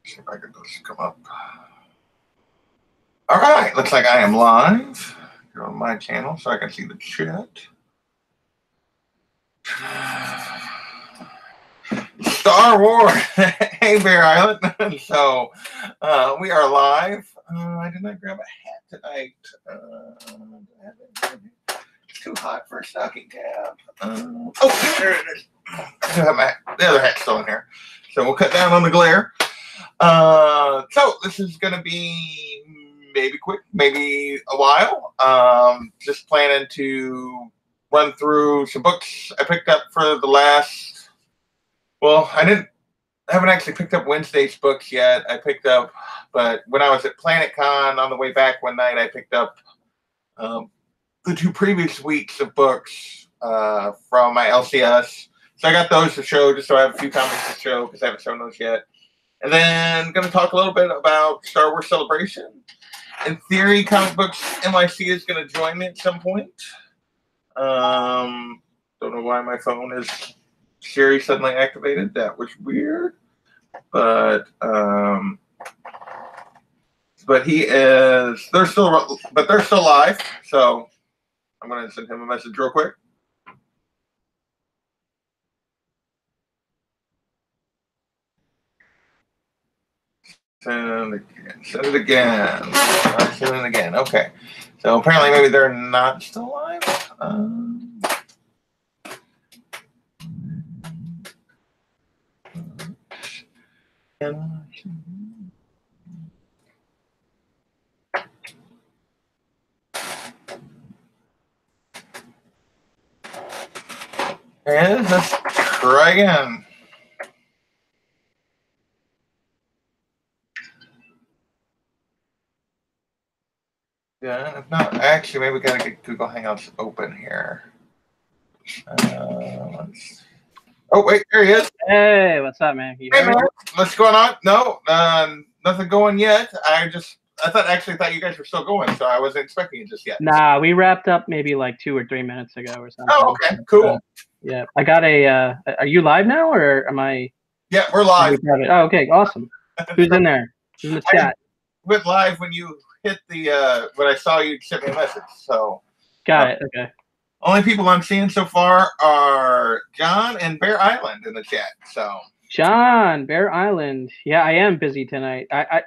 See if I can just come up. All right, looks like I am live. Go on my channel so I can see the chat. Star Wars. Hey, Bear Island. So we are live. I did not grab a hat tonight. It's too hot for a stocking cap. Oh, there it is. I do have the other hat still in here. So we'll cut down on the glare. So this is going to be maybe quick, happy a while. Just planning to run through some books I picked up for the last. Well, I haven't actually picked up Wednesday's books yet. But when I was at PlanetCon on the way back one night, I picked up the 2 previous weeks of books from my LCS. So I got those to show, just so I have a few comics to show because I haven't shown those yet. And then I'm going to talk a little bit about Star Wars Celebration. In theory, Comic Books NYC is going to join me at some point. Don't know why my phone is Siri suddenly activated. That was weird. But they're still live. So I'm going to send him a message real quick. Send it again. Okay. So apparently maybe they're not still live. And let's try again. Yeah, if not, actually, maybe we gotta get Google Hangouts open here. Oh, wait, there he is. Hey, what's up, man? Hey, man, what's going on? No, nothing going yet. I thought you guys were still going, so I wasn't expecting it just yet. Nah, we wrapped up maybe like 2 or 3 minutes ago or something. Oh, okay, cool. Yeah, I got are you live now, or am I? Yeah, we're live. Oh, okay, awesome. Who's in there? Who's in the chat? I went live when you hit the when I saw you sent me a message. So got it. Okay. Only people I'm seeing so far are John and Bear Island in the chat. So John, Bear Island. Yeah, I am busy tonight. I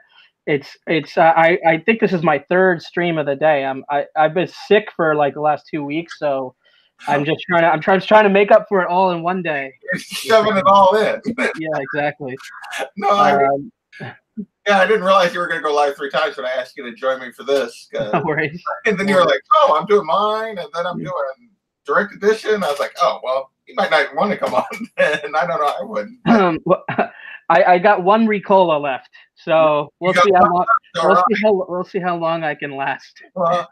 think this is my 3rd stream of the day. I've been sick for like the last 2 weeks, so I'm just trying to make up for it all in one day. You're shoving it all in. Yeah, exactly. No, yeah, I didn't realize you were going to go live 3 times when I asked you to join me for this. No worries. And then you were like, "Oh, I'm doing mine," and then I'm doing direct edition. I was like, "Oh, well, you might not want to come on," and I don't know, I wouldn't. Well, I got 1 Ricola left, so we'll see how long I can last. Well,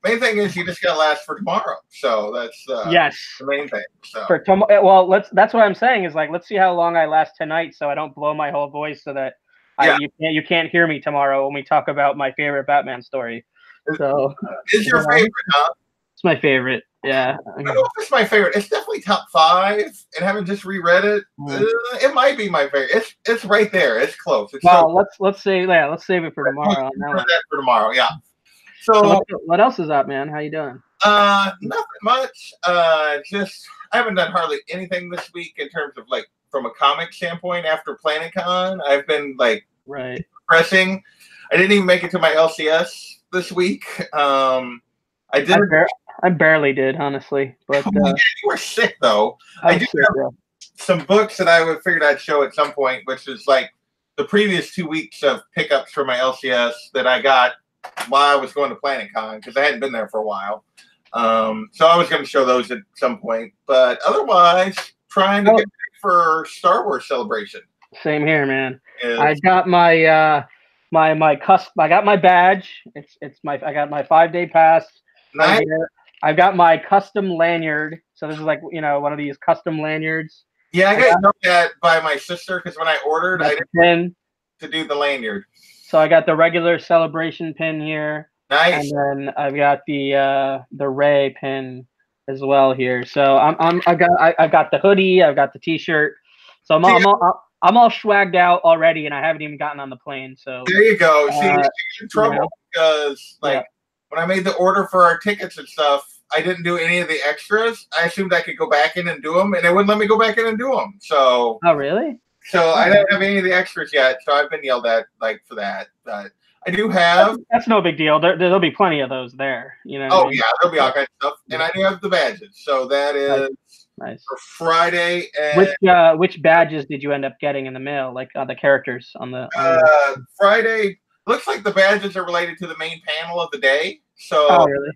main thing is you just gotta last for tomorrow. So that's the main thing. So for tomorrow, well, that's what I'm saying is like, let's see how long I last tonight, so I don't blow my whole voice, so that you can't hear me tomorrow when we talk about my favorite Batman story. So it's your favorite, huh? It's my favorite. Yeah. I don't know if it's my favorite. It's definitely top 5, and having just reread it, it might be my favorite. It's right there. It's close. Let's save it for tomorrow. For tomorrow, yeah. So what else is up, man? How you doing? Nothing much. Just I haven't done hardly anything this week in terms of like from a comic standpoint. After PlanetCon, I've been like pressing. I didn't even make it to my LCS this week. I barely did, honestly. But you were sick though. I do have some books that I figured I'd show at some point, which is like the previous 2 weeks of pickups for my LCS that I got while I was going to PlanetCon because I hadn't been there for a while. So I was going to show those at some point, but otherwise trying to get ready for Star Wars Celebration. Same here, man. I got my I got my badge. I got my 5-day pass. Nice. I've got my custom lanyard. So this is like, one of these custom lanyards. Yeah, I got that by my sister because when I ordered, I didn't to do the lanyard. So I got the regular Celebration pin here. Nice. And then I've got the Ray pin as well here. So I've got the hoodie, I've got the T-shirt. So I'm all swagged out already, and I haven't even gotten on the plane. So there you go. See, you're in trouble you know, because like when I made the order for our tickets and stuff, I didn't do any of the extras. I assumed I could go back in and do them, and they wouldn't let me go back in and do them. So, oh really? So I don't have any of the extras yet. So I've been yelled at like for that. But I do have. That's no big deal. There'll be plenty of those there. You know. Oh yeah, there'll be all kinds of stuff, and I do have the badges. So that is nice. For Friday. And which badges did you end up getting in the mail? Like the characters on the. Friday. Looks like the badges are related to the main panel of the day. So oh really?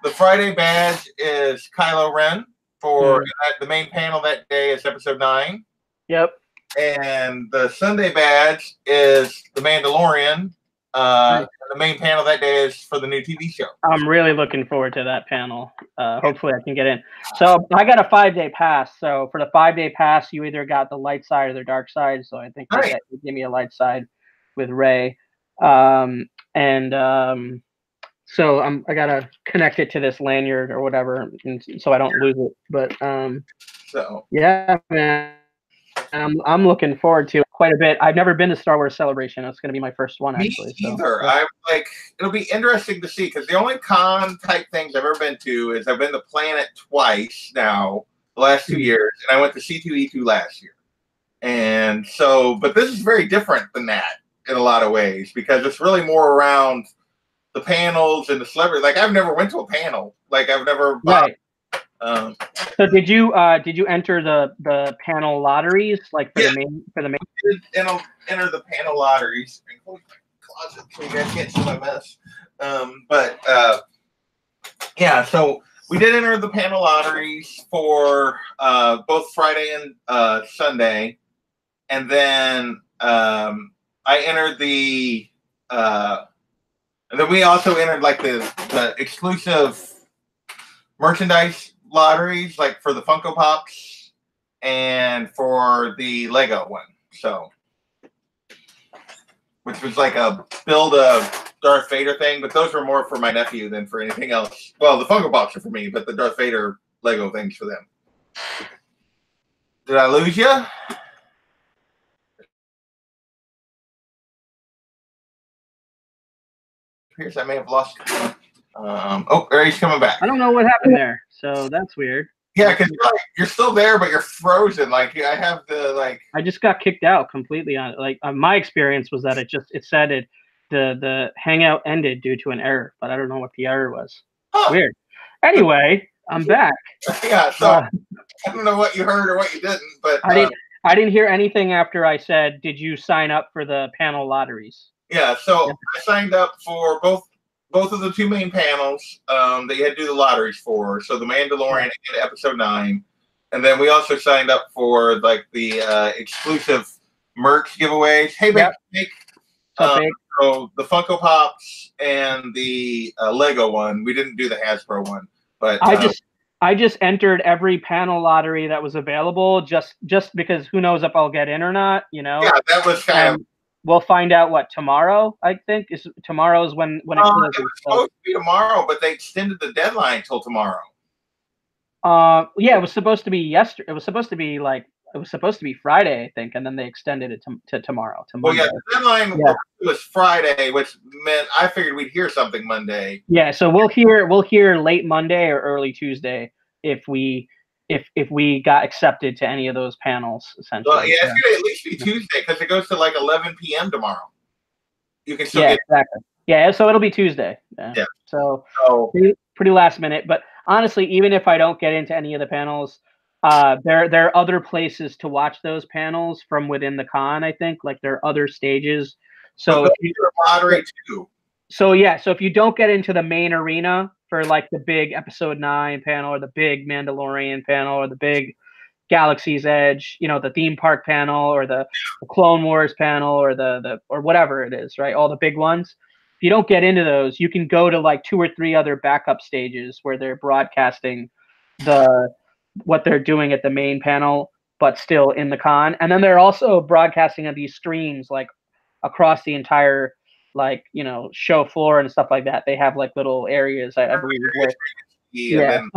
The Friday badge is Kylo Ren for the main panel that day is episode 9. Yep. And the Sunday badge is the Mandalorian. The main panel that day is for the new TV show. I'm really looking forward to that panel. Hopefully I can get in. So I got a 5-day pass. So for the 5-day pass, you either got the light side or the dark side. So I think they give me a light side with Rey. So I gotta connect it to this lanyard or whatever, so I don't lose it. But yeah, man, I'm looking forward to it quite a bit. I've never been to Star Wars Celebration. It's gonna be my first one, actually. Me either. I'm like, it'll be interesting to see because the only con type things I've ever been to is I've been to Planet twice now the last 2 years, and I went to C2E2 last year. And so, but this is very different than that in a lot of ways because it's really more around the panels and the celebrity. Like I've never went to a panel. Like I've never. Right. So did you enter the panel lotteries like for the main? I did enter the panel lotteries. Close my closet so you guys can't see my mess. Yeah. So we did enter the panel lotteries for both Friday and Sunday, and then I entered the. And then we also entered like the exclusive merchandise lotteries, like for the Funko Pops and for the Lego one. So, which was like a build a Darth Vader thing, but those were more for my nephew than for anything else. Well, the Funko Pops are for me, but the Darth Vader Lego things for them. Did I lose you? I may have lost. There he's coming back. I don't know what happened there, so that's weird. Yeah, because you're still there, but you're frozen. Like I have the like. I just got kicked out completely on it. Like my experience was that it said the hangout ended due to an error, but I don't know what the error was. Huh. Weird. Anyway, I'm back. Yeah, so I don't know what you heard or what you didn't, but I didn't hear anything after I said, "Did you sign up for the panel lotteries?" Yeah, so I signed up for both of the 2 main panels that you had to do the lotteries for. So the Mandalorian and episode 9. And then we also signed up for like the exclusive merch giveaways. Hey, Nick. So the Funko Pops and the Lego one. We didn't do the Hasbro one, but I just entered every panel lottery that was available just because who knows if I'll get in or not, you know? Yeah, that was kind of. We'll find out tomorrow. I think tomorrow is when it closes. It was supposed to be tomorrow, but they extended the deadline till tomorrow. Yeah, it was supposed to be yesterday. It was supposed to be Friday, I think, and then they extended it to tomorrow. Well, yeah, the deadline was Friday, which meant I figured we'd hear something Monday. Yeah, so we'll hear late Monday or early Tuesday if we got accepted to any of those panels, essentially. Well, yeah, it's going to at least be Tuesday because it goes to like 11 p.m. tomorrow. You can still get exactly. Yeah, so it'll be Tuesday. Yeah. So pretty last minute. But honestly, even if I don't get into any of the panels, there are other places to watch those panels from within the con, I think. Like there are other stages. So if you're moderate too. So if you don't get into the main arena for like the big episode 9 panel or the big Mandalorian panel or the big Galaxy's Edge, you know, the theme park panel or the Clone Wars panel or the or whatever it is, right? All the big ones. If you don't get into those, you can go to like 2 or 3 other backup stages where they're broadcasting what they're doing at the main panel, but still in the con. And then they're also broadcasting on these streams like across the entire show floor and stuff like that. They have like little areas, I believe, and then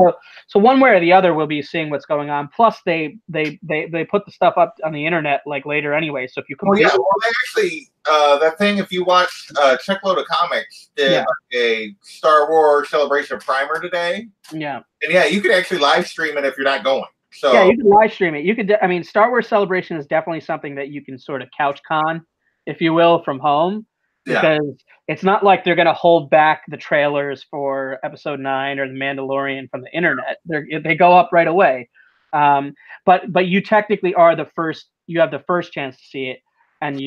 So one way or the other, we'll be seeing what's going on. Plus, they put the stuff up on the internet like later anyway. So if you complete, well, they actually that thing. If you watch Checkload of Comics did like a Star Wars Celebration primer today. Yeah, and yeah, you could actually live stream it if you're not going. So yeah, you can live stream it. You could. I mean, Star Wars Celebration is definitely something that you can sort of couch con, if you will, from home. Because it's not like they're going to hold back the trailers for Episode 9 or The Mandalorian from the internet. They go up right away. But you technically are the first. You have the first chance to see it, and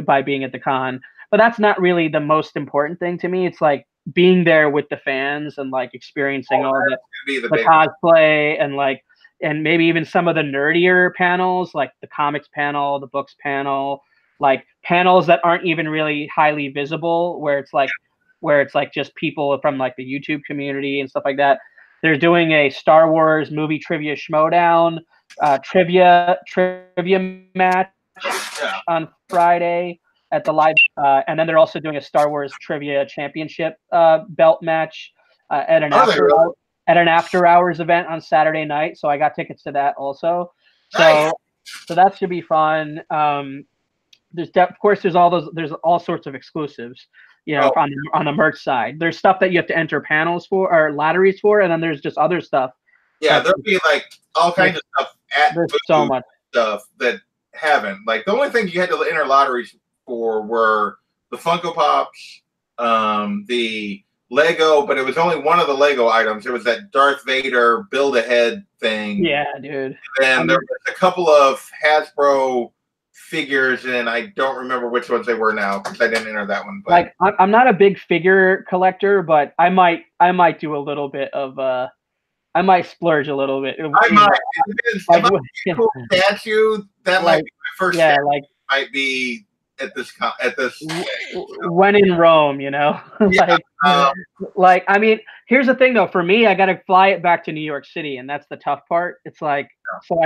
by being at the con. But that's not really the most important thing to me. It's like being there with the fans and like experiencing all the cosplay and maybe even some of the nerdier panels, like the comics panel, the books panel. Like panels that aren't even really highly visible, where it's like just people from like the YouTube community and stuff like that. They're doing a Star Wars movie trivia schmodown, trivia match on Friday at the live, and then they're also doing a Star Wars trivia championship belt match at an after hours event on Saturday night. So I got tickets to that also. So that should be fun. Of course there's all sorts of exclusives, on the merch side. There's stuff that you have to enter panels for or lotteries for, and then there's just other stuff. Yeah, there'll be like all kinds of stuff there's so much stuff that haven't. Like the only thing you had to enter lotteries for were the Funko Pops, the Lego, but it was only one of the Lego items. It was that Darth Vader Build-A-Head thing. Yeah, dude. And there was a couple of Hasbro figures, and I don't remember which ones they were now because I didn't enter that one. But like, I'm not a big figure collector, but I might do a little bit of I might splurge a little bit. I might. If I see a cool statue, that might be my first. Yeah, might be at this when in Rome, like I mean, here's the thing though. For me, I got to fly it back to New York City, and that's the tough part. It's like so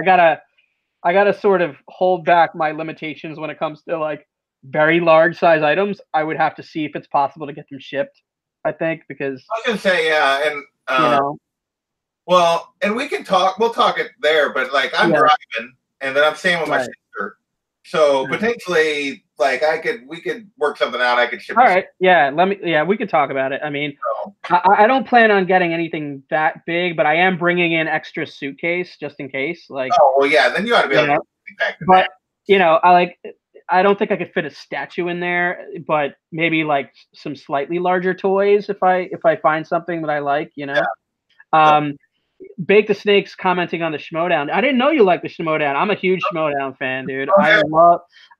I gotta sort of hold back my limitations when it comes to like very large size items. I would have to see if it's possible to get them shipped. I think because I was gonna say and well, and we can talk. We'll talk it there, but like I'm driving, and then I'm staying with my sister, so potentially like we could work something out. I could ship. All right, we could talk about it. I mean, I don't plan on getting anything that big, but I am bringing in extra suitcase just in case. Like, oh well, yeah, then you ought to be able to pack it. But I don't think I could fit a statue in there, but maybe like some slightly larger toys if I find something that I like, Bake the Snake's commenting on the Schmodown. I didn't know you liked the Schmodown. I'm a huge Schmodown fan, dude. Okay.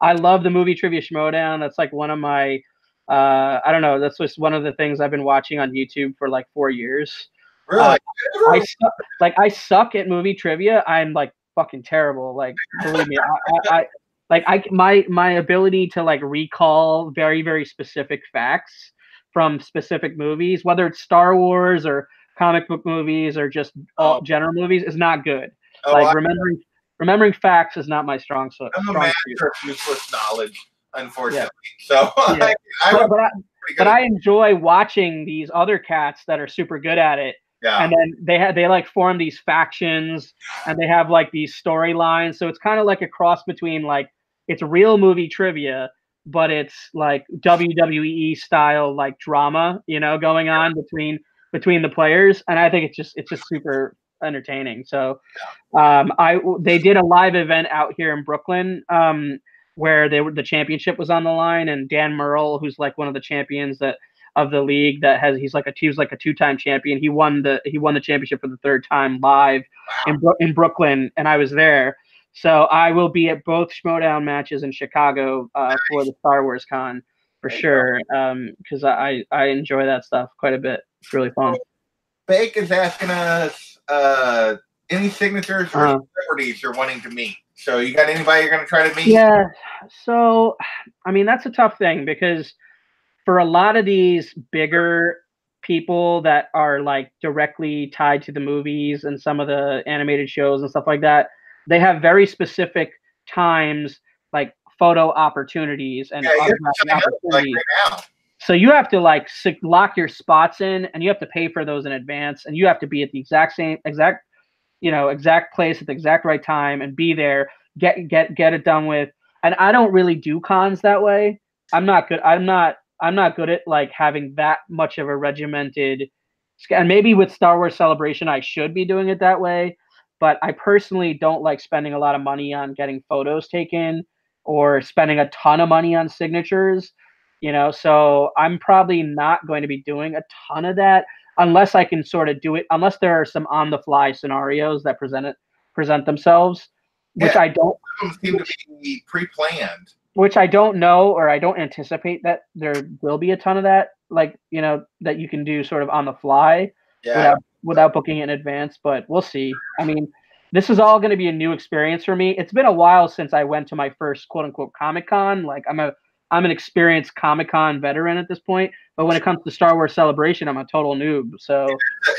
I love the movie trivia Schmodown. That's like one of my I don't know. That's just one of the things I've been watching on YouTube for like 4 years. Really? I suck at movie trivia. I'm like fucking terrible. Like believe me, my ability to like recall very, very specific facts from specific movies, whether it's Star Wars or comic book movies or just all general movies, is not good. Remembering facts is not my strong suit. I'm a master of useless knowledge, unfortunately. Yeah. So, but I enjoy watching these other cats that are super good at it. Yeah. And then they like form these factions and they have like these storylines. So it's kind of like a cross between like it's real movie trivia, but it's like WWE style like drama, going on between the players. And I think it's just super entertaining. So they did a live event out here in Brooklyn where the championship was on the line, and Dan Murrell, who's like one of the champions of the league he's like a 2-time champion. He won the championship for the 3rd time live in Brooklyn, and I was there. So I will be at both Schmodown matches in Chicago for the Star Wars Con for sure, because I enjoy that stuff quite a bit. It's really fun. Bake is asking us any signatures or celebrities you're wanting to meet. So you got anybody you're going to try to meet? Yeah. So, I mean, that's a tough thing because for a lot of these bigger people that are like directly tied to the movies and some of the animated shows and stuff like that, they have very specific times, like photo opportunities and opportunities. Like right now. So you have to like lock your spots in, and you have to pay for those in advance, and you have to be at the exact place at the exact right time and be there, get it done with. And I don't really do cons that way. I'm not good. I'm not good at like having that much of a regimented. And maybe with Star Wars Celebration, I should be doing it that way. But I personally don't like spending a lot of money on getting photos taken or spending a ton of money on signatures. So I'm probably not going to be doing a ton of that unless I can sort of do it, unless there are some on the fly scenarios that present themselves, which Yeah, I don't seem to be pre-planned. Which I don't know, or I don't anticipate that there will be a ton of that, like, that you can do sort of on the fly without booking it in advance, but we'll see. I mean, this is all going to be a new experience for me. It's been a while since I went to my first quote unquote Comic-Con. Like I'm an experienced Comic-Con veteran at this point, but when it comes to Star Wars Celebration, I'm a total noob. So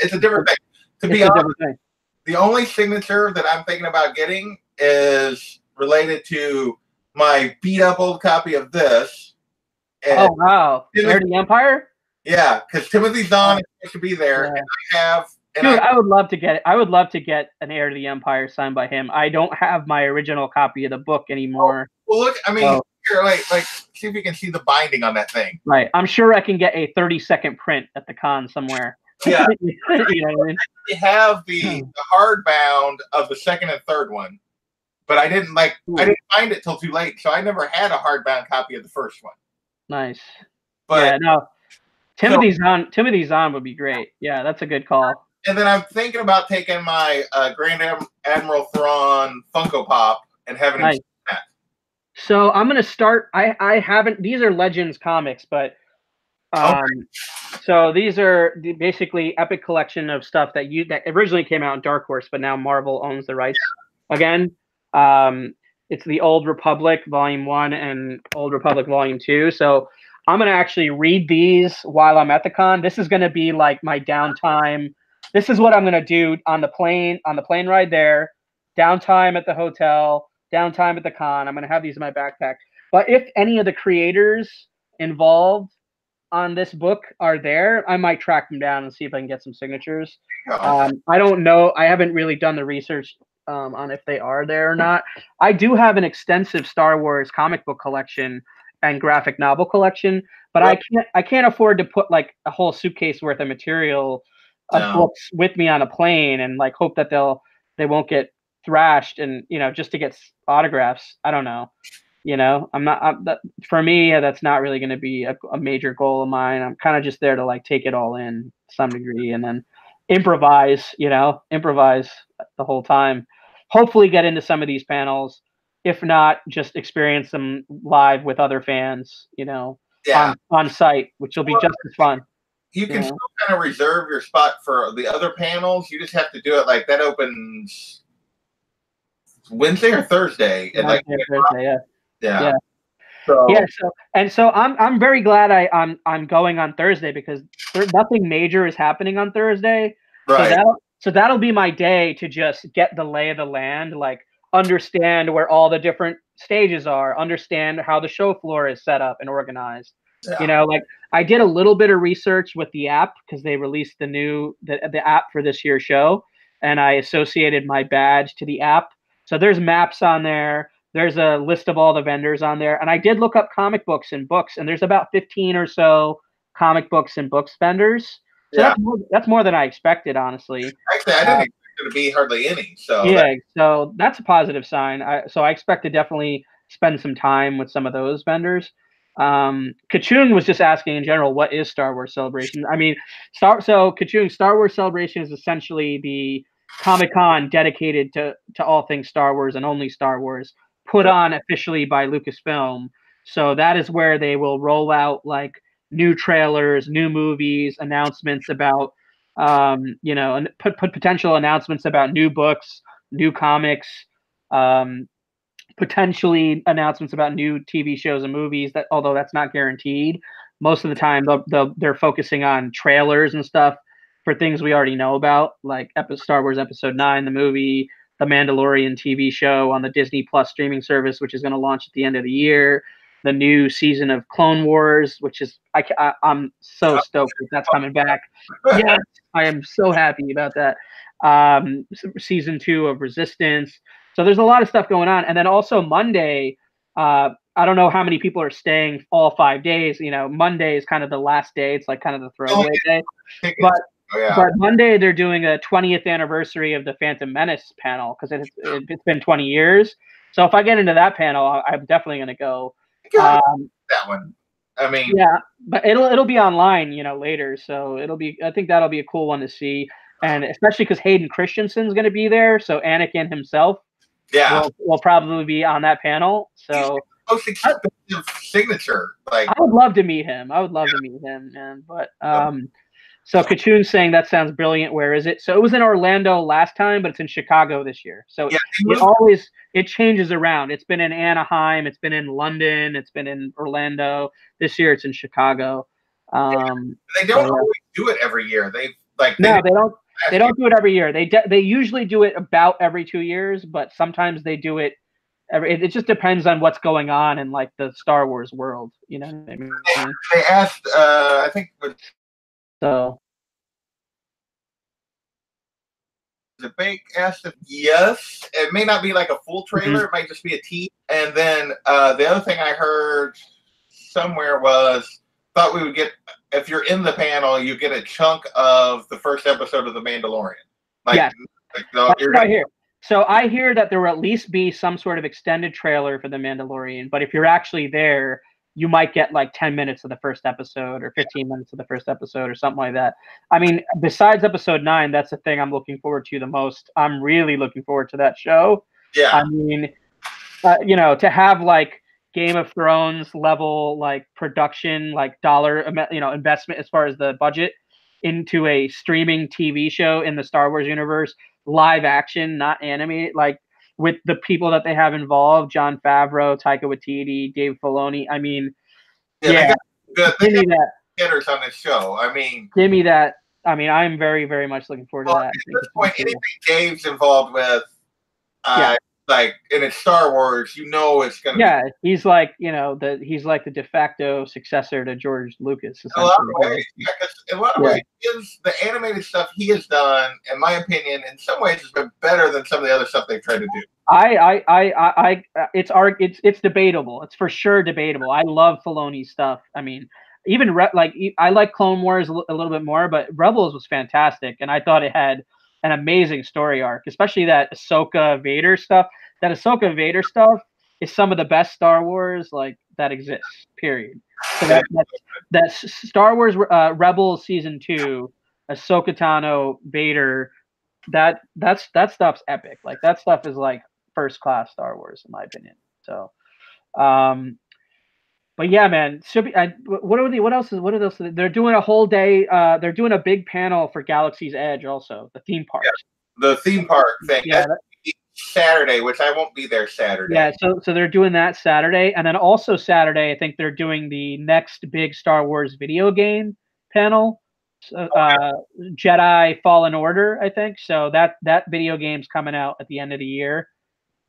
it's a different thing. To be honest, the only signature that I'm thinking about getting is related to my beat up old copy of this. And oh wow! Heir to the Empire. Yeah, because Timothy Zahn is supposed to be there, and I have. And dude, I would love to get it. I would love to get an Heir to the Empire signed by him. I don't have my original copy of the book anymore. Well, look, I mean, here, like, see if you can see the binding on that thing. Right, I'm sure I can get a 30-second print at the con somewhere. Yeah, you know what I mean? I have the hardbound of the second and third one. But I didn't find it till too late, so I never had a hardbound copy of the first one. Nice. But yeah, no. Timothy Zahn would be great. Yeah, that's a good call. And then I'm thinking about taking my Grand Admiral Thrawn Funko Pop and having him that. So I'm gonna start. I haven't. These are Legends comics, but so these are basically epic collection of stuff that originally came out in Dark Horse, but now Marvel owns the rights again. It's the Old Republic Volume 1 and Old Republic Volume 2. So I'm going to actually read these while I'm at the con. This is going to be like my downtime. This is what I'm going to do on the plane ride there, downtime at the hotel, downtime at the con. I'm going to have these in my backpack. But if any of the creators involved on this book are there, I might track them down and see if I can get some signatures. I don't know. I haven't really done the research on if they are there or not. I do have an extensive Star Wars comic book collection and graphic novel collection, but I can't afford to put like a whole suitcase worth of material of books with me on a plane and like hope that they won't get thrashed and just to get autographs. I don't know. For me, that's not really going to be a major goal of mine. I'm kind of just there to like take it all in to some degree and then improvise the whole time. Hopefully get into some of these panels. If not, just experience them live with other fans, on site, which will be just as fun. You can still kind of reserve your spot for the other panels. You just have to do it like that opens Wednesday or Thursday. And Thursday, yeah. So I'm very glad I'm going on Thursday because nothing major is happening on Thursday. Right. So that'll be my day to just get the lay of the land, like understand where all the different stages are, understand how the show floor is set up and organized. Yeah. Like I did a little bit of research with the app because they released the app for this year's show, and I associated my badge to the app. So there's maps on there. There's a list of all the vendors on there. And I did look up comic books, and there's about 15 or so comic books and books vendors. So that's more than I expected, honestly. Actually, I didn't expect there to be hardly any. So so that's a positive sign. I expect to definitely spend some time with some of those vendors. Kachung was just asking in general, what is Star Wars Celebration? I mean, Kachung, Star Wars Celebration is essentially the Comic-Con dedicated to all things Star Wars and only Star Wars, put on officially by Lucasfilm. So that is where they will roll out like new trailers, new movies, announcements about, and put potential announcements about new books, new comics, potentially announcements about new TV shows and movies. That although that's not guaranteed, most of the time they're focusing on trailers and stuff for things we already know about, like Star Wars Episode 9, the movie, The Mandalorian TV show on the Disney Plus streaming service, which is going to launch at the end of the year. the new season of Clone Wars, which is I'm so stoked that that's coming back. Yes, I am so happy about that. Season 2 of Resistance. So there's a lot of stuff going on, and then also Monday. I don't know how many people are staying all 5 days. You know, Monday is kind of the last day. It's like kind of the throwaway day. But but Monday they're doing a 20th anniversary of the Phantom Menace panel because it's been 20 years. So if I get into that panel, I'm definitely going to go. That one. I mean, yeah, but it'll be online, you know, later. So I think that'll be a cool one to see, and especially because Hayden Christensen's going to be there. So Anakin himself, will probably be on that panel. So most expensive signature. Like, I would love to meet him. Man. But so Kachoon's saying that sounds brilliant. Where is it? So it was in Orlando last time, but it's in Chicago this year. So it changes around. It's been in Anaheim, it's been in London, it's been in Orlando. This year it's in Chicago. They don't always do it every year. They don't. They don't do it every year. They usually do it about every 2 years, but sometimes they do it. It just depends on what's going on in like the Star Wars world. You know what I mean? They asked, I think. So the Bake asked if yes. It may not be like a full trailer. It might just be a tease. And then the other thing I heard somewhere was thought we would get, if you're in the panel, you get a chunk of the first episode of The Mandalorian. Yes. That's what I hear. So I hear that there will at least be some sort of extended trailer for The Mandalorian. But if you're actually there, you might get like 10 minutes of the first episode or 15 minutes of the first episode or something like that. I mean, besides episode 9, that's the thing I'm looking forward to the most. I'm really looking forward to that show. Yeah. I mean, you know, to have like Game of Thrones level like production, like dollar, you know, investment as far as the budget into a streaming TV show in the Star Wars universe, live action, not animated, like with the people that they have involved, Jon Favreau, Taika Waititi, Dave Filoni. I mean, give me that. Hitters on this show. I mean, give me that. I mean, I'm very, very much looking forward to that. At this point, anything Dave's involved with, like, and it's Star Wars, you know it's going to be. He's like, you know, he's like the de facto successor to George Lucas. In a lot of ways, in a lot of ways, the animated stuff he has done, in my opinion, in some ways has been better than some of the other stuff they've tried to do. It's debatable. It's for sure debatable. I love Filoni's stuff. I mean, even I like Clone Wars a little bit more, but Rebels was fantastic, and I thought it had an amazing story arc, especially that Ahsoka Vader stuff. That Ahsoka Vader stuff is some of the best Star Wars like that exists. Period. So that Star Wars Rebels season 2, Ahsoka Tano Vader, that stuff's epic. Like that stuff is like first class Star Wars in my opinion. So, but yeah, man, should be. What else? They're doing a whole day. They're doing a big panel for Galaxy's Edge, also the theme park. Yeah, the theme park thing. Yeah, that's Saturday, which I won't be there Saturday. Yeah, so they're doing that Saturday, and then also Saturday, I think they're doing the next big Star Wars video game panel, Jedi Fallen Order, I think. So that video game's coming out at the end of the year.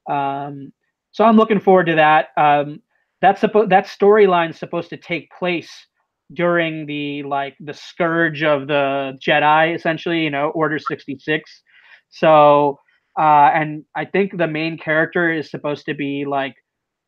So I'm looking forward to that. That storyline's supposed to take place during the scourge of the Jedi, essentially, you know, Order 66. So, and I think the main character is supposed to be like,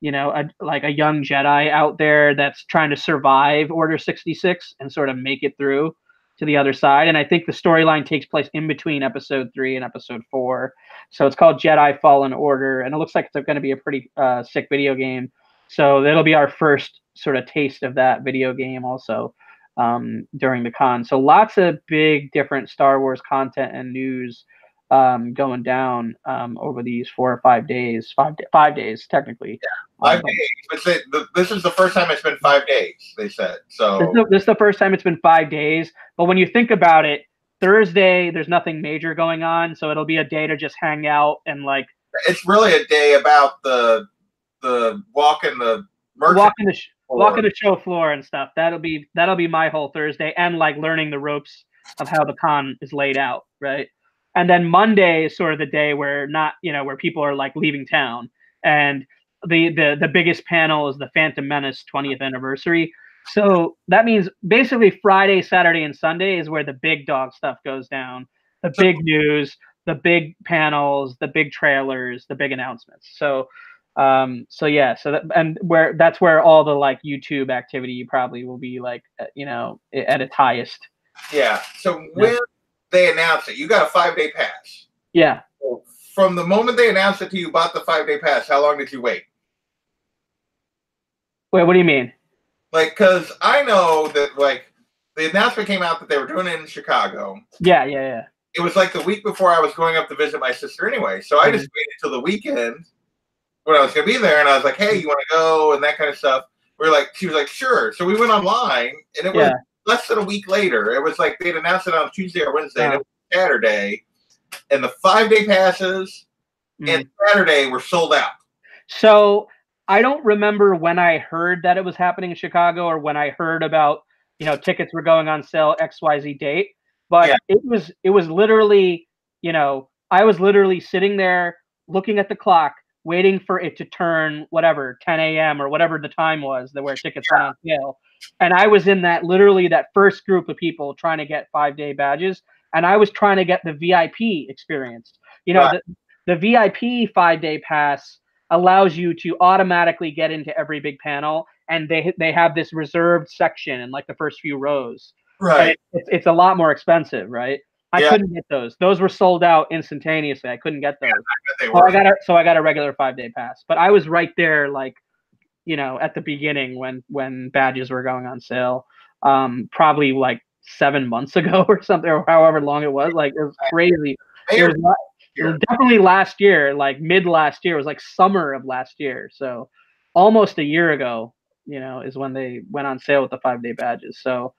you know, a young Jedi out there that's trying to survive Order 66 and sort of make it through to the other side. And I think the storyline takes place in between episode 3 and episode 4. So it's called Jedi Fallen Order, and it looks like it's going to be a pretty sick video game. So that'll be our first sort of taste of that video game also during the con. So lots of big different Star Wars content and news going down over these 4 or 5 days. 5 days technically. Yeah, 5 days. But this is the first time it's been 5 days, they said. So this is the first time it's been 5 days. But when you think about it, Thursday there's nothing major going on, so it'll be a day to just hang out and like. It's really a day about the walking the show floor and stuff. That'll be my whole Thursday, and like learning the ropes of how the con is laid out, right? And then Monday is sort of the day where where people are like leaving town, and the biggest panel is the Phantom Menace 20th anniversary. So that means basically Friday, Saturday, and Sunday is where the big dog stuff goes down. The big news, the big panels, the big trailers, the big announcements. So yeah, that's where all the like YouTube activity probably will be like, at its highest. Yeah. So when they announced it, you got a 5-day pass. Yeah. So from the moment they announced it to you bought the 5-day pass, how long did you wait? Wait, what do you mean? Like, because I know that like the announcement came out that they were doing it in Chicago. Yeah. It was like the week before I was going up to visit my sister anyway. So I just waited till the weekend when I was going to be there. And I was like, hey, you want to go? And that kind of stuff. She was like, sure. So we went online and it was less than a week later. It was like they'd announced it on Tuesday or Wednesday and it was Saturday. And the 5-day passes and Saturday were sold out. So I don't remember when I heard that it was happening in Chicago or when I heard about, tickets were going on sale XYZ date. But it was literally, I was literally sitting there looking at the clock, waiting for it to turn whatever 10 a.m. or whatever the time was that where tickets went on sale. And I was in that first group of people trying to get 5-day badges. And I was trying to get the VIP experience. The VIP 5-day pass allows you to automatically get into every big panel, and they have this reserved section in like the first few rows. Right. It's a lot more expensive, right? I couldn't get those. Those were sold out instantaneously. I couldn't get those. So I got a regular 5-day pass. But I was right there, like, at the beginning when badges were going on sale. Probably like 7 months ago or something, or however long it was. Like, it was crazy. It was definitely last year, like mid last year. It was like summer of last year. So almost a year ago, is when they went on sale with the 5-day badges. So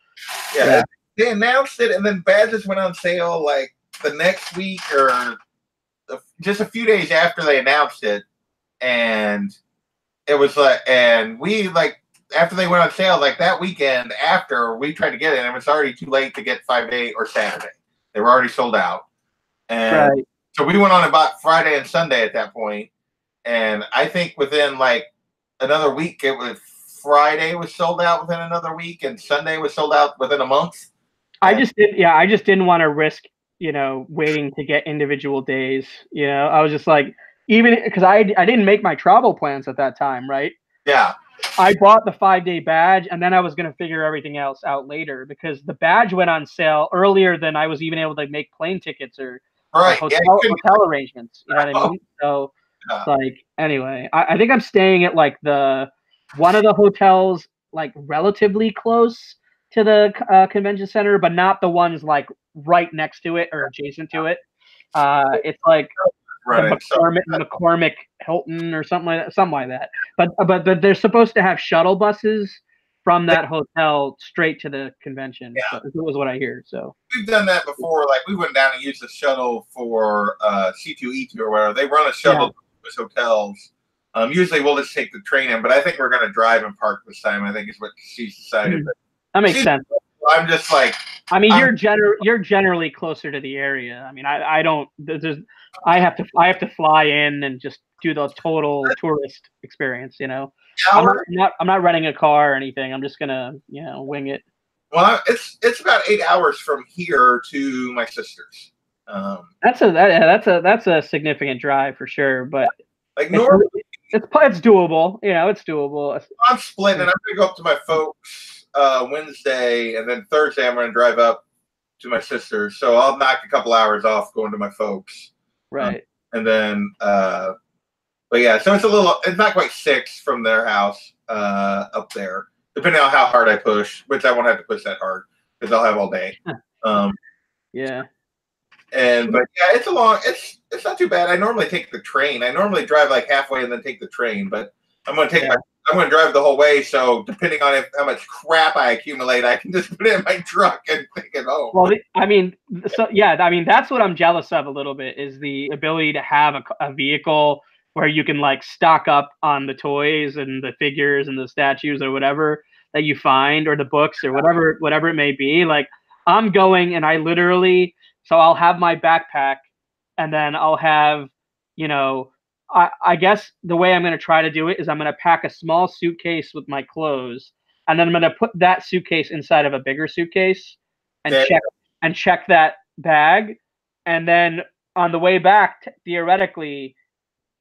yeah, they announced it and then badges went on sale like the next week or just a few days after they announced it. And it was like, and we like, after they went on sale, like that weekend after we tried to get it, and it was already too late to get 5-day or Saturday. They were already sold out. And so we went on and bought Friday and Sunday at that point. And I think within like another week, Friday was sold out within another week, and Sunday was sold out within a month. I just didn't want to risk, waiting to get individual days. I was just like, even because I didn't make my travel plans at that time, right? Yeah. I bought the 5-day badge, and then I was going to figure everything else out later because the badge went on sale earlier than I was even able to make plane tickets or hotel arrangements. You know what I mean? So, like, anyway, I think I'm staying at like one of the hotels like relatively close to the convention center, but not the ones like right next to it or adjacent to it. It's like the McCormick Hilton or something like that. But they're supposed to have shuttle buses from that hotel straight to the convention. Yeah. So it was what I hear. So we've done that before. Like we went down and used the shuttle for C2E2 or whatever. They run a shuttle to hotels. Usually we'll just take the train in, but I think we're going to drive and park this time. I think is what she's decided. That makes sense. I'm just like. I mean, you're generally closer to the area. I mean, I don't. I have to fly in and just do the total tourist experience. I'm not renting a car or anything. I'm just gonna wing it. Well, it's about 8 hours from here to my sister's. That's a significant drive for sure, but like normally it's doable. It's doable. I'm splitting. I'm gonna go up to my folks Wednesday, and then Thursday I'm gonna drive up to my sister's. So I'll knock a couple hours off going to my folks. Right. And then but yeah, so it's not quite 6 from their house up there, depending on how hard I push, which I won't have to push that hard because I'll have all day. Yeah. But yeah, it's not too bad. I normally take the train. I normally drive like halfway and then take the train, but I'm going to drive the whole way. So depending on how much crap I accumulate, I can just put it in my truck and take it home. Well, that's what I'm jealous of a little bit is the ability to have a vehicle where you can like stock up on the toys and the figures and the statues or whatever that you find or the books or whatever it may be. Like I'm going and so I'll have my backpack and then I'll have, I guess the way I'm going to try to do it is I'm going to pack a small suitcase with my clothes, and then I'm going to put that suitcase inside of a bigger suitcase and There you check that bag, and then on the way back, theoretically,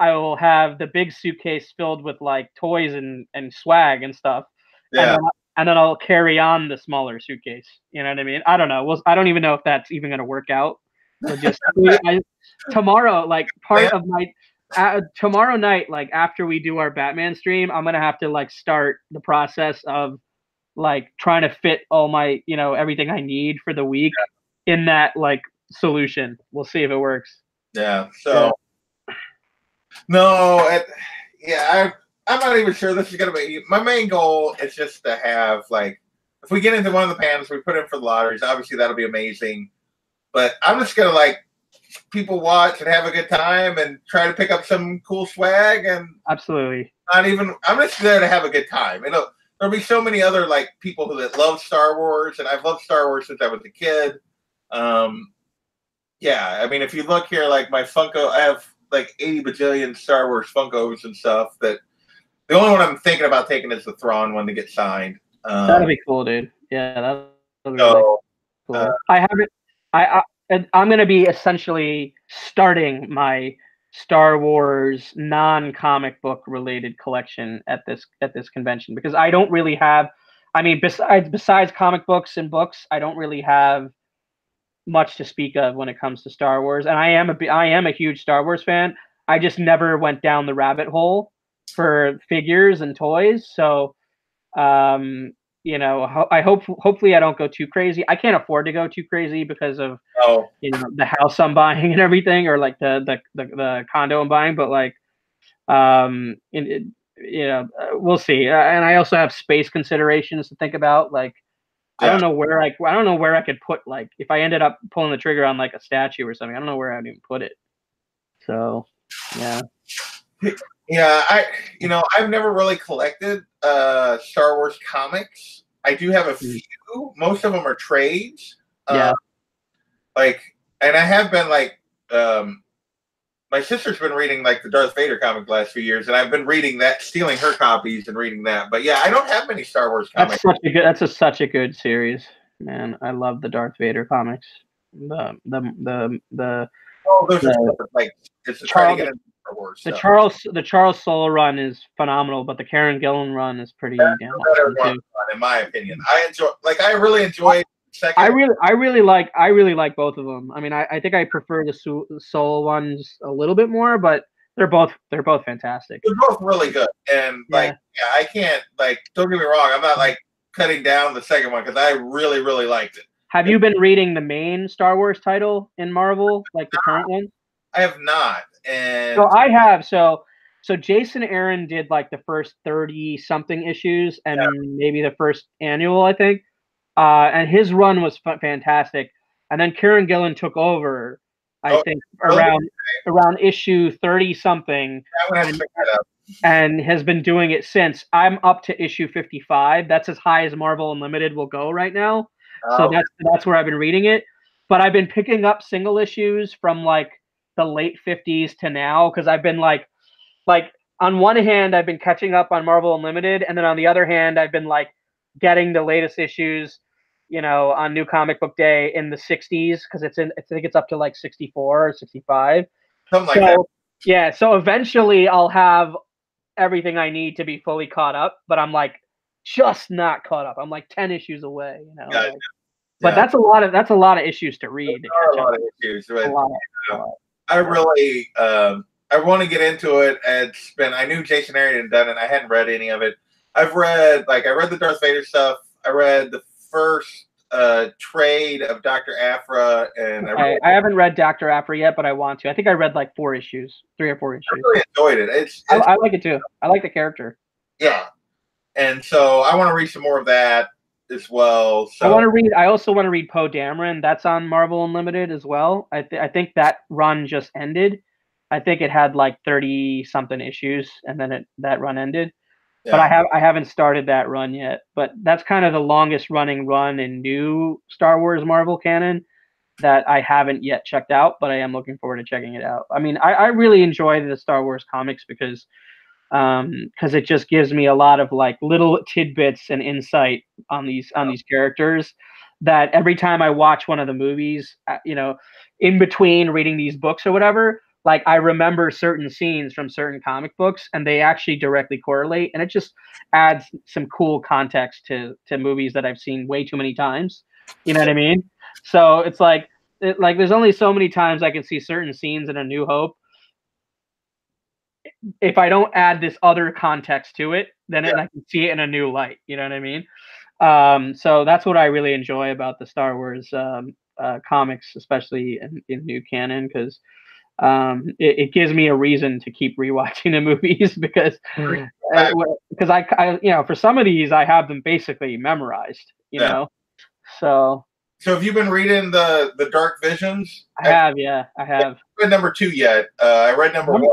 I will have the big suitcase filled with like toys and swag and stuff, and Yeah. then I'll carry on the smaller suitcase. You know what I mean? I don't know. Well, I don't even know if that's even going to work out logistically. Tomorrow, like part of my tomorrow night, like after we do our Batman stream, I'm gonna have to like start the process of like trying to fit all my, everything I need for the week in that like solution. We'll see if it works. Yeah. So no, I'm not even sure this is gonna be my main goal. Is just to have like, if we get into one of the panels, we put in for the lotteries. Obviously, that'll be amazing. But I'm just gonna like people watch and have a good time and try to pick up some cool swag and absolutely. I'm just there to have a good time. There'll be so many other like people that love Star Wars, and I've loved Star Wars since I was a kid. Yeah, I mean, if you look here, like my Funko, I have like 80 bajillion Star Wars Funkos and stuff. That the only one I'm thinking about taking is the Thrawn one to get signed. That'll be cool, dude. Yeah, that'll be so, really cool. I haven't. I'm going to be essentially starting my Star Wars non-comic book related collection at this convention, because I don't really have. I mean, besides comic books and books, I don't really have much to speak of when it comes to Star Wars. And I am a huge Star Wars fan. I just never went down the rabbit hole for figures and toys. So, hopefully I don't go too crazy. I can't afford to go too crazy because of the house I'm buying and everything, or like the condo I'm buying. But like, we'll see. And I also have space considerations to think about. Like, I don't know where I could put, like, if I ended up pulling the trigger on like a statue or something. I don't know where I'd even put it. So, yeah. Yeah, I've never really collected Star Wars comics. I do have a few. Most of them are trades. Yeah. And I have been like, my sister's been reading like the Darth Vader comic the last few years, and I've been reading that, stealing her copies and reading that. But yeah, I don't have many Star Wars comics. That's such a good series, man. I love the Darth Vader comics. The Charles Soule run is phenomenal, but the Karen Gillan run is pretty damn awesome too. In my opinion, I really enjoyed. I really like both of them. I mean, I think I prefer the Soule ones a little bit more, but they're both fantastic. They're both really good, and I can't, like, don't get me wrong, I'm not like cutting down the second one because I really liked it. Have you been reading the main Star Wars title in Marvel, like the current one? I have not, and so I have. So Jason Aaron did like the first 30 something issues and maybe the first annual, I think. And his run was fantastic. And then Kieran Gillen took over, I think, around issue 30 something, and has been doing it since. I'm up to issue 55. That's as high as Marvel Unlimited will go right now. So that's where I've been reading it. But I've been picking up single issues from like the late 50s to now, because I've been like on one hand I've been catching up on Marvel Unlimited, and then on the other hand I've been like getting the latest issues, on New Comic Book Day in the 60s, because I think it's up to like 64 or 65. Something like that. Yeah, so eventually I'll have everything I need to be fully caught up, but I'm like just not caught up. I'm like 10 issues away, But that's a lot of issues to read. A lot of issues. Right? I really I want to get into it. I knew Jason Aaron had done it. I hadn't read any of it. I read the Darth Vader stuff. I read the first trade of Dr. Aphra, and I haven't read Dr. Aphra yet, but I want to. I think I read like 3 or 4 issues. I really enjoyed it. I like it too. I like the character. Yeah, and so I want to read some more of that as well. So I also want to read Poe Dameron. That's on Marvel Unlimited as well. I think that run just ended. I think it had like 30 something issues, and then that run ended. Yeah. But I haven't started that run yet. But that's kind of the longest running run in new Star Wars Marvel canon. that I haven't yet checked out, but I am looking forward to checking it out. I mean, I really enjoy the Star Wars comics because it just gives me a lot of like little tidbits and insight on these characters that every time I watch one of the movies, in between reading these books or whatever, like I remember certain scenes from certain comic books and they actually directly correlate, and it just adds some cool context to movies that I've seen way too many times. You know what I mean? So it's like there's only so many times I can see certain scenes in A New Hope. If I don't add this other context to it, then I can see it in a new light. You know what I mean? So that's what I really enjoy about the Star Wars comics, especially in new canon, because it gives me a reason to keep rewatching the movies because I for some of these I have them basically memorized. You know, so. So have you been reading the Dark Visions? I have. I haven't read number 2 yet. I read number 1.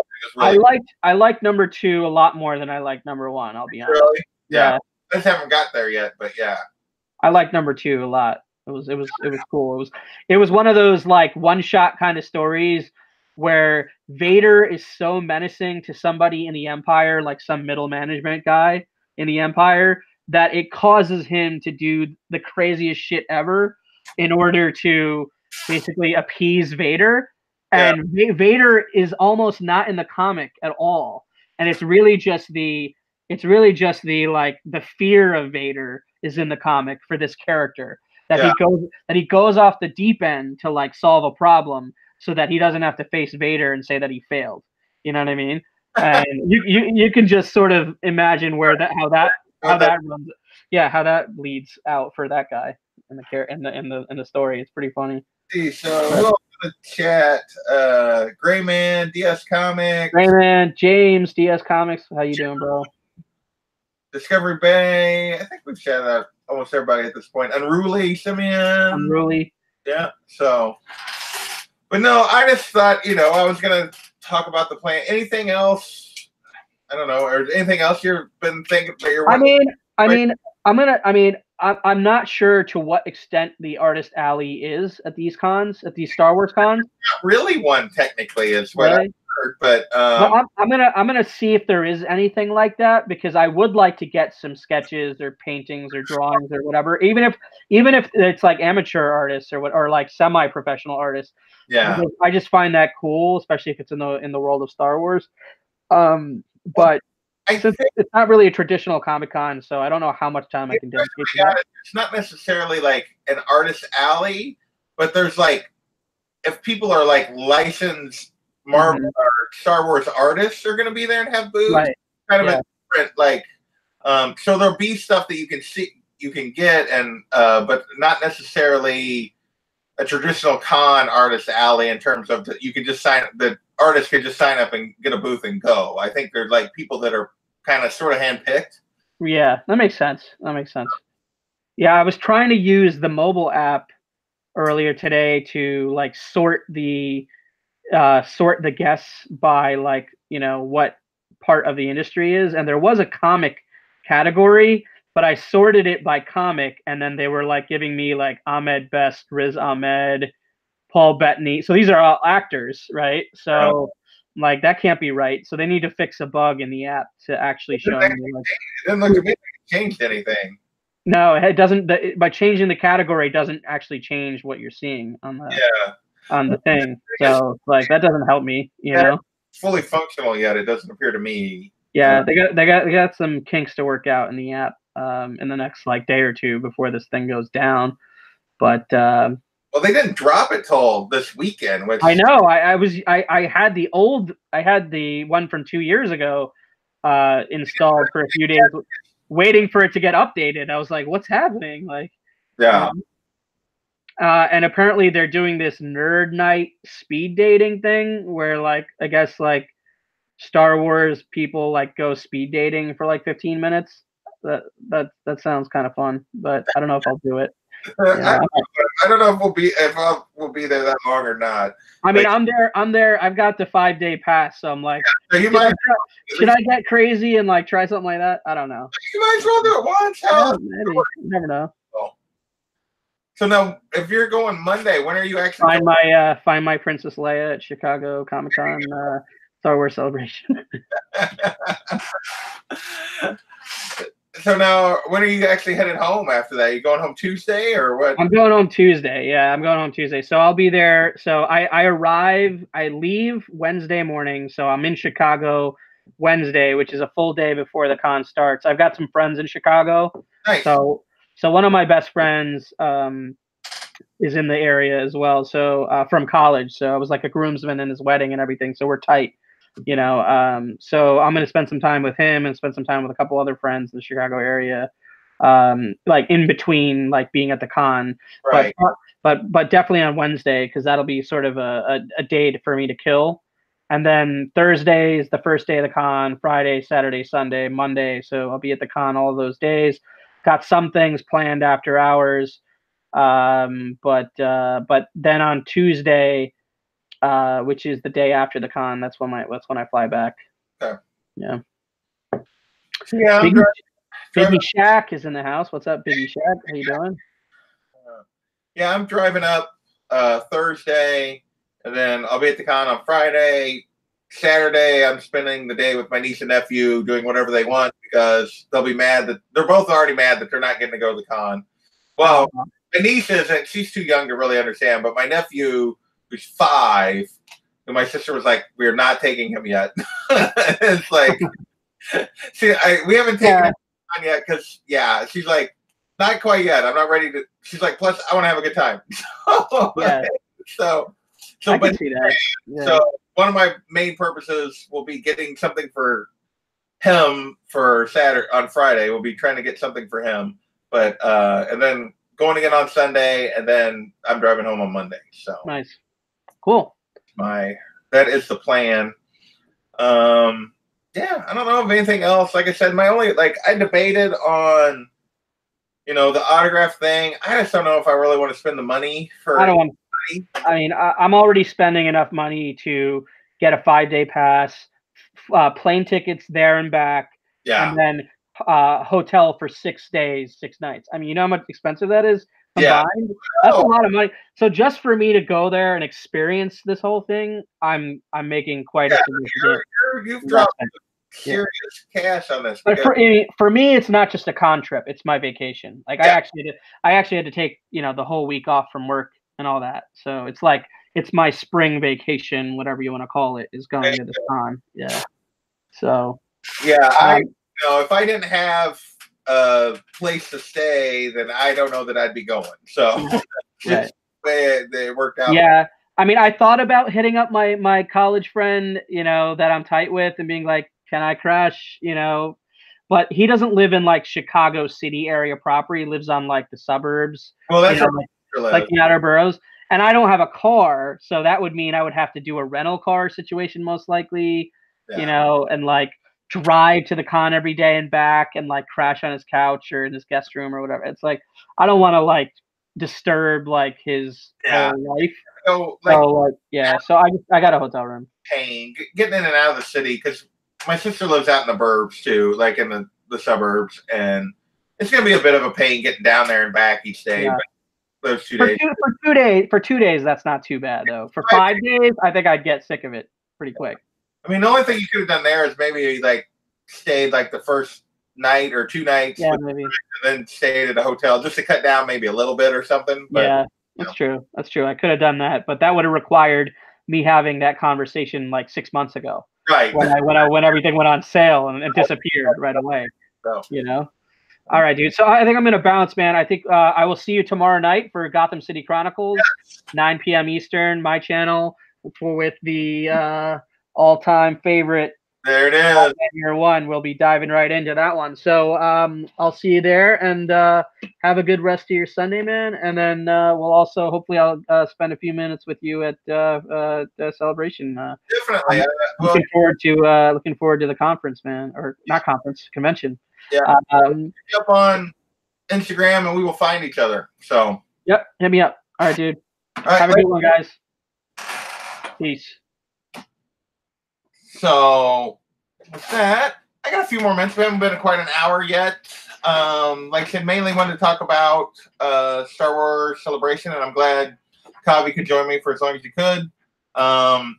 I liked number 2 a lot more than I liked number 1. I'll be honest. Really? Yeah. I just haven't got there yet, but yeah. I liked number 2 a lot. It was cool. It was one of those like one-shot kind of stories where Vader is so menacing to somebody in the Empire, like some middle management guy in the Empire, that it causes him to do the craziest shit ever in order to basically appease Vader. And Vader is almost not in the comic at all. And it's really just the like the fear of Vader is in the comic for this character, that he goes off the deep end to like solve a problem so that he doesn't have to face Vader and say that he failed. You know what I mean? And you can just sort of imagine how that runs. Yeah, how that leads out for that guy in the story. It's pretty funny. So the chat, Grayman, DS Comics. Grayman, James, DS Comics. How you doing, bro? Discovery Bay. I think we've chatted out almost everybody at this point. Unruly, Simeon. Unruly. Yeah. So, but no, I just thought, I was gonna talk about the plan. Anything else? I don't know. Or anything else you've been thinking that you're? I'm not sure to what extent the artist alley is at these cons, at these Star Wars cons. Not really one technically is what I heard, but I'm gonna see if there is anything like that, because I would like to get some sketches or paintings or drawings or whatever, even if it's like amateur artists or like semi-professional artists. Yeah, I just find that cool, especially if it's in the world of Star Wars. But since it's not really a traditional Comic-Con, so I don't know how much time I can dedicate to that. It's not necessarily like an artist alley, but there's like, if people are like licensed Marvel or Star Wars artists are going to be there and have booths, kind of a different like. So there'll be stuff that you can get, and but not necessarily a traditional con artist alley in terms of that you can just the artist can just sign up and get a booth and go. I think there's like people that are kind of sort of handpicked. Yeah, that makes sense. Yeah, I was trying to use the mobile app earlier today to like sort the guests by like, what part of the industry is, and there was a comic category, but I sorted it by comic, and then they were like giving me like Ahmed Best, Riz Ahmed, Paul Bettany. So these are all actors, right? So like that can't be right. So they need to fix a bug in the app to actually show me. It doesn't look to me like it changed anything. No, it doesn't. By changing the category doesn't actually change what you're seeing on the thing. So like that doesn't help me, you know. Fully functional yet, it doesn't appear to me. Yeah, they got some kinks to work out in the app in the next like day or two before this thing goes down. But well, they didn't drop it till this weekend. Which I know. I had the one from 2 years ago installed for a few days, waiting for it to get updated. I was like, what's happening? Like, yeah. And apparently they're doing this nerd night speed dating thing where like, I guess like Star Wars people like go speed dating for like 15 minutes. That sounds kind of fun, but I don't know if I'll do it. Yeah. I don't know if we'll be there that long or not. I mean, I'm there. I've got the 5-day pass, so I'm like, so should I get crazy and like try something like that? I don't know. You might as well do it once. Maybe. You never know. So now, if you're going Monday, when are you actually find my Princess Leia at Chicago Comic-Con Star Wars Celebration. So now, when are you actually headed home after that? Are you going home Tuesday or what? I'm going home Tuesday. Yeah, I'm going home Tuesday. So I'll be there. So I leave Wednesday morning. So I'm in Chicago Wednesday, which is a full day before the con starts. I've got some friends in Chicago. Nice. So one of my best friends is in the area as well. So from college. So I was like a groomsman in his wedding and everything. So we're tight. So I'm going to spend some time with him and spend some time with a couple other friends in the Chicago area, like in between, like being at the con, right. but definitely on Wednesday, because that'll be sort of a day for me to kill. And then Thursday is the first day of the con, Friday, Saturday, Sunday, Monday. So I'll be at the con all of those days. Got some things planned after hours. But then on Tuesday, which is the day after the con. That's when I fly back. Okay. Yeah. Yeah. Biggie Shack is in the house. What's up, Biggie Shack? How you doing? Yeah, I'm driving up Thursday, and then I'll be at the con on Friday. Saturday, I'm spending the day with my niece and nephew doing whatever they want because they'll be mad that they're both already mad that they're not getting to go to the con. Well, my niece isn't. She's too young to really understand, but my nephew, who's 5, and my sister was like, "We're not taking him yet." It's like, see, we haven't taken him on yet because, she's like, not quite yet. I'm not ready to. She's like, plus, I want to have a good time. So I can see that. Yeah. So one of my main purposes will be getting something for him for Saturday on Friday. We'll be trying to get something for him, but and then going again on Sunday, and then I'm driving home on Monday. So nice, cool. That is the plan. Yeah, I don't know of anything else. Like I said, I debated on, the autograph thing. I just don't know if I really want to spend the money for. I don't want. I mean, I'm already spending enough money to get a 5-day pass, plane tickets there and back, and then hotel for 6 days, 6 nights. I mean, you know how much expensive that is combined? Yeah. That's a lot of money. So just for me to go there and experience this whole thing, I'm making quite a significant. You've dropped serious cash on this. But for me, it's not just a con trip; it's my vacation. Like I actually had to take the whole week off from work and all that. So it's like it's my spring vacation, whatever you want to call it, is going to this con. Yeah. So. Yeah, if I didn't have a place to stay, then I don't know that I'd be going. So just the way it worked out. Yeah. I mean, I thought about hitting up my college friend, that I'm tight with, and being like, can I crash, but he doesn't live in like Chicago city area proper. He lives on like the suburbs. Well, that's like the outer boroughs. And I don't have a car. So that would mean I would have to do a rental car situation most likely, and like drive to the con every day and back and like crash on his couch or in his guest room or whatever. It's like, I don't want to like disturb like his whole life. So I got a hotel room. Pain getting in and out of the city because my sister lives out in the burbs too, like in the suburbs, and it's gonna be a bit of a pain getting down there and back each day. Yeah. But those 2 days. For 2 days, that's not too bad though. For 5 days, I think I'd get sick of it pretty quick. I mean, the only thing you could have done there is maybe like stayed like the first night or 2 nights, maybe, and then stayed at a hotel just to cut down maybe a little bit or something. But, that's true. That's true. I could have done that, but that would have required me having that conversation like 6 months ago. Right. When everything went on sale and disappeared right away. So. All right, dude. So I think I'm going to bounce, man. I think I will see you tomorrow night for Gotham City Chronicles, 9 p.m. Eastern, my channel, with the all-time favorite. There it is. Year 1. We'll be diving right into that one. So I'll see you there, and have a good rest of your Sunday, man. And then hopefully I'll spend a few minutes with you at the celebration. Definitely. Looking forward to the conference, man, or not conference, convention. Yeah. Hit me up on Instagram, and we will find each other. So. Yep. Hit me up. All right, dude. All right, have a good one, guys. Peace. So with that, I got a few more minutes. We haven't been quite an hour yet. Like I said, mainly wanted to talk about Star Wars Celebration, and I'm glad Kavi could join me for as long as he could. I'll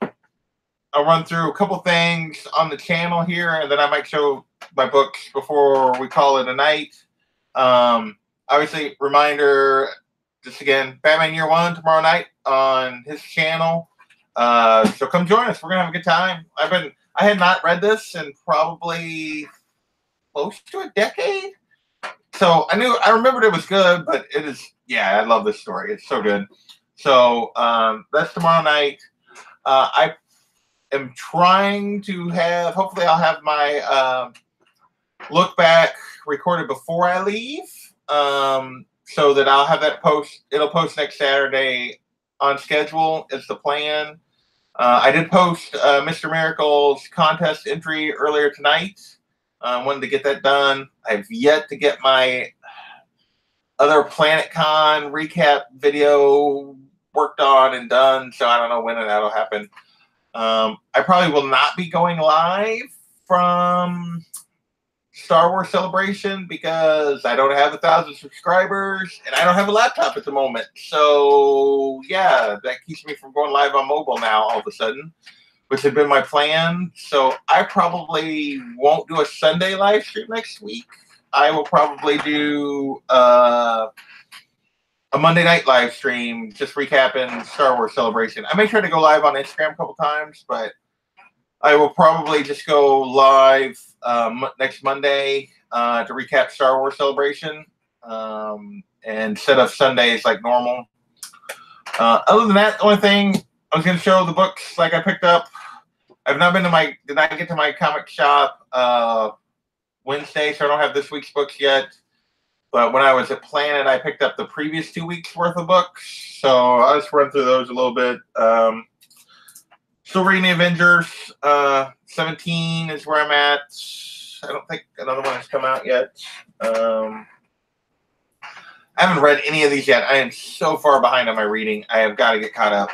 run through a couple things on the channel here, and then I might show my books before we call it a night. Obviously, reminder, just again, Batman Year One tomorrow night on his channel. So come join us. We're gonna have a good time. I had not read this in probably close to a decade. So I remembered it was good, but it is, yeah, I love this story. It's so good. So that's tomorrow night. I am trying to hopefully I'll have my look back recorded before I leave. So that I'll have that it'll post next Saturday on schedule is the plan. I did post Mr. Miracle's contest entry earlier tonight. Wanted to get that done. I've yet to get my other PlanetCon recap video worked on and done, so I don't know when that'll happen. I probably will not be going live from Star Wars Celebration because I don't have 1,000 subscribers and I don't have a laptop at the moment. So yeah, that keeps me from going live on mobile now all of a sudden, which had been my plan. So I probably won't do a Sunday live stream next week. I will probably do a Monday night live stream just recapping Star Wars Celebration. I may try to go live on Instagram a couple times, but I will probably just go live next Monday to recap Star Wars Celebration instead of Sundays like normal. Other than that, the only thing I was going to show the books like I picked up. I've not been to did not get to my comic shop Wednesday, so I don't have this week's books yet. But when I was at Planet, I picked up the previous 2 weeks worth of books. So I'll just run through those a little bit. Still reading the Avengers. 17 is where I'm at. I don't think another one has come out yet. I haven't read any of these yet. I am so far behind on my reading. I have got to get caught up.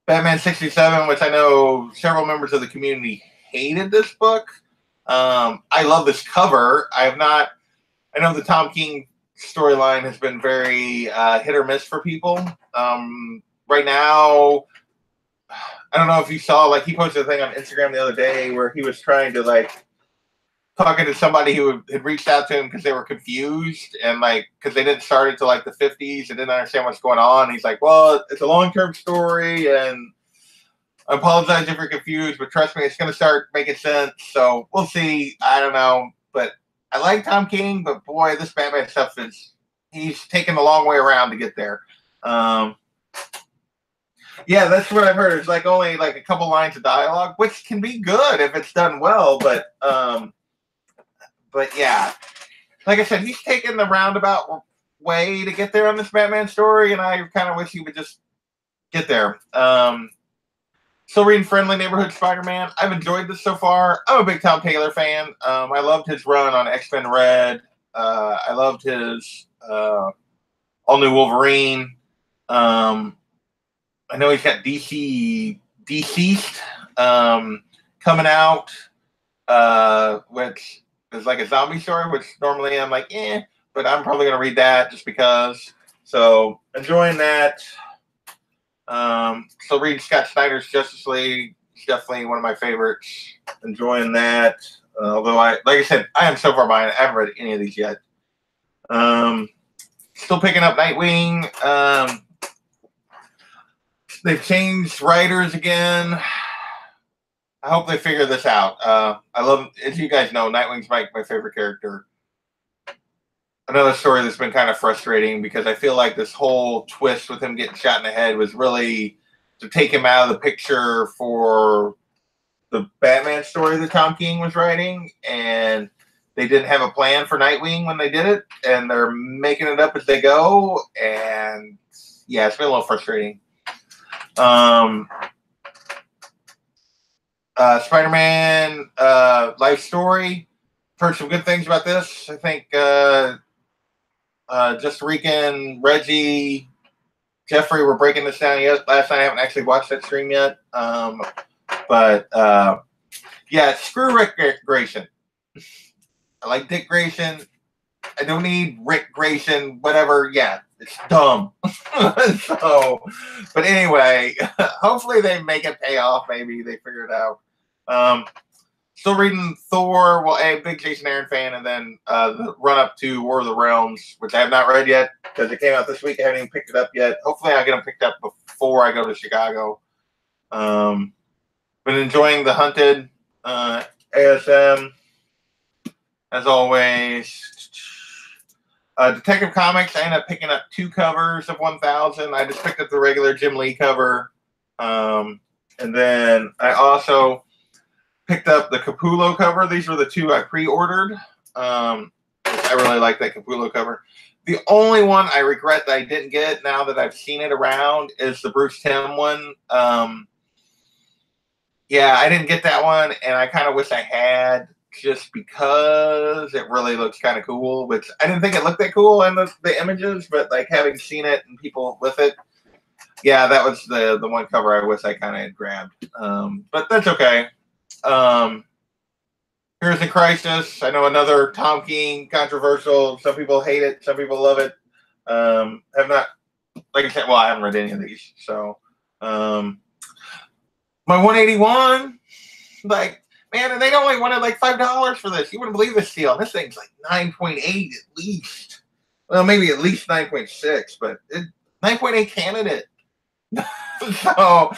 Batman 67, which I know several members of the community hated this book. I love this cover. I know the Tom King storyline has been very hit or miss for people. Right now, I don't know if you saw, like, he posted a thing on Instagram the other day where he was trying to, like, talking to somebody who had reached out to him because they were confused and, like, because they didn't start until, like, the 50s and didn't understand what's going on. He's like, well, it's a long-term story, and I apologize if you're confused, but trust me, it's going to start making sense. So we'll see. I don't know. But I like Tom King, but boy, this Batman stuff he's taken a long way around to get there. Yeah, that's what I've heard. It's like only like a couple lines of dialogue, which can be good if it's done well. But yeah, like I said, he's taken the roundabout way to get there on this Batman story, and I kind of wish he would just get there. Still reading Friendly Neighborhood Spider-Man. I've enjoyed this so far. I'm a big Tom Taylor fan. I loved his run on X-Men Red. I loved his all-new Wolverine. I know he's got DC Deceased coming out, which is like a zombie story, which normally I'm like, but I'm probably going to read that just because. So, enjoying that. Still reading Scott Snyder's Justice League. It's definitely one of my favorites. Enjoying that. Although like I said, I am so far behind. I haven't read any of these yet. Still picking up Nightwing. They've changed writers again. I hope they figure this out. I love, as you guys know, Nightwing's my favorite character. Another story that's been kind of frustrating because I feel like this whole twist with him getting shot in the head was really to take him out of the picture for the Batman story that Tom King was writing, and they didn't have a plan for Nightwing when they did it, and they're making it up as they go, and yeah, it's been a little frustrating. Spider-Man life story. Heard some good things about this. I think just Rican, Reggie, Jeffrey were breaking this down last night. I haven't actually watched that stream yet. But Yeah, screw Rick Grayson. I like Dick Grayson. I don't need Rick Grayson, whatever. Yeah, it's dumb. So, but anyway, hopefully they make it pay off. Maybe they figure it out. Still reading Thor. Well, a big Jason Aaron fan, and then the run up to War of the Realms, which I have not read yet because it came out this week. I haven't even picked it up yet. Hopefully, I get them picked up before I go to Chicago. Been enjoying The Hunted, ASM, as always. Detective Comics, I ended up picking up 2 covers of 1000. I just picked up the regular Jim Lee cover. And then I also picked up the Capullo cover. These were the 2 I pre-ordered. I really like that Capullo cover. The only one I regret that I didn't get now that I've seen it around is the Bruce Timm one. Yeah, I didn't get that one, and I kind of wish I had, just because it really looks kind of cool, which I didn't think it looked that cool in the images, but like having seen it and people with it, yeah, that was the one cover I wish I kind of had grabbed. But that's okay. Heroes in Crisis, I know another Tom King, controversial. Some people hate it, some people love it. Have not, like I said, well, I haven't read any of these. So, my 181, like, man, and they only wanted like $5 for this. You wouldn't believe this deal. This thing's like 9.8 at least. Well, maybe at least 9.6, but 9.8 candidate. So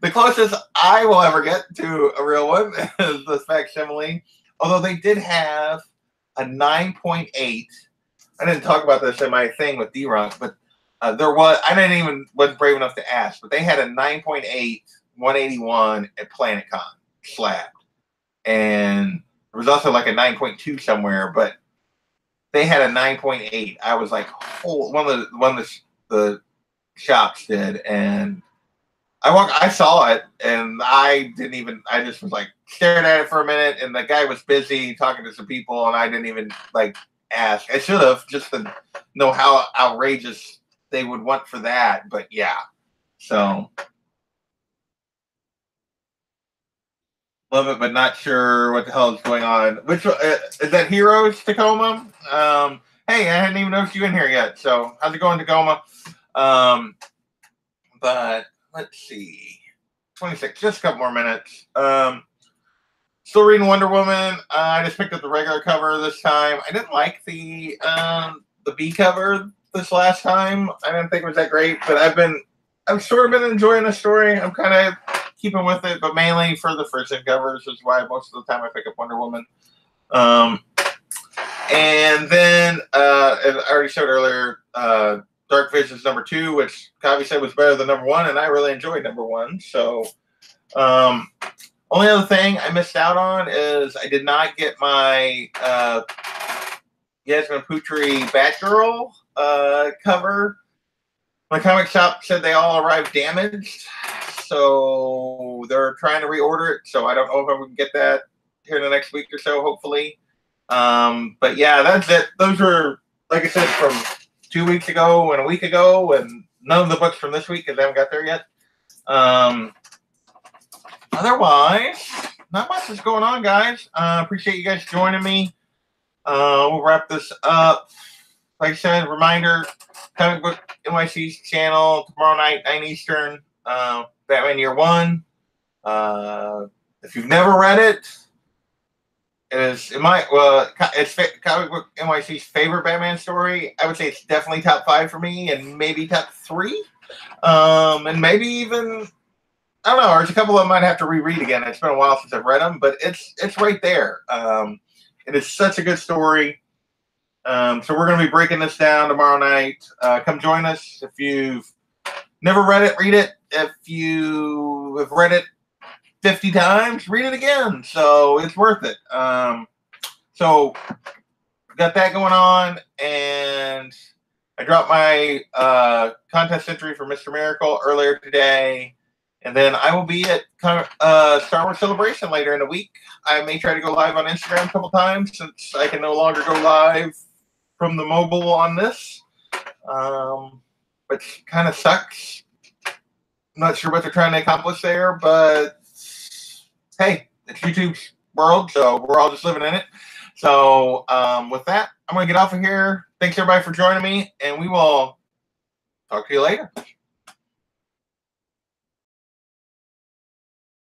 the closest I will ever get to a real one is this facsimile. Although they did have a 9.8. I didn't talk about this in my thing with D-Runk, but there was, wasn't brave enough to ask, but they had a 9.8 181 at PlanetCon slabbed. And there was also like a 9.2 somewhere, but they had a 9.8. I was like, oh, one of the shops did, and I saw it, and I just was like staring at it for a minute, and the guy was busy talking to some people, and I didn't even like ask. I should have, just to know how outrageous they would want for that, but yeah. So love it, but not sure what the hell is going on. Which is that? Heroes Tacoma? Hey, I hadn't even noticed you in here yet. So how's it going, Tacoma? But let's see, 26, just a couple more minutes. Still reading Wonder Woman. I just picked up the regular cover this time. I didn't like the B cover this last time. I didn't think it was that great, but I've sort of been enjoying the story. I'm kind of keeping with it, but mainly for the first covers is why most of the time I pick up Wonder Woman. And then as I already showed earlier, Dark Visions #2, which Kavi said was better than #1, and I really enjoyed #1. So, only other thing I missed out on is I did not get my Yasmin Putri Batgirl cover. My comic shop said they all arrived damaged, so they're trying to reorder it. So I don't know if I can get that here in the next week or so, hopefully. But yeah, that's it. Those were, like I said, from 2 weeks ago and a week ago, and none of the books from this week because I haven't got there yet. Otherwise, not much is going on, guys. Appreciate you guys joining me. We'll wrap this up. Like I said, reminder, Comic Book NYC's channel tomorrow night, 9 Eastern, Batman Year 1. If you've never read it, it's Comic Book NYC's favorite Batman story. I would say it's definitely top 5 for me, and maybe top 3. And maybe even, I don't know, there's a couple of them I might have to reread again. It's been a while since I've read them, but it's right there. It is such a good story. So we're going to be breaking this down tomorrow night. Come join us. If you've never read it, read it. If you have read it 50 times, read it again. So it's worth it. So got that going on, and I dropped my contest entry for Mr. Miracle earlier today. And then I will be at Star Wars Celebration later in the week. I may try to go live on Instagram a couple times since I can no longer go live from the mobile on this, which kind of sucks. I'm not sure what they're trying to accomplish there, but hey, it's YouTube's world, so we're all just living in it. So with that, I'm going to get off of here. Thanks everybody for joining me, and we will talk to you later.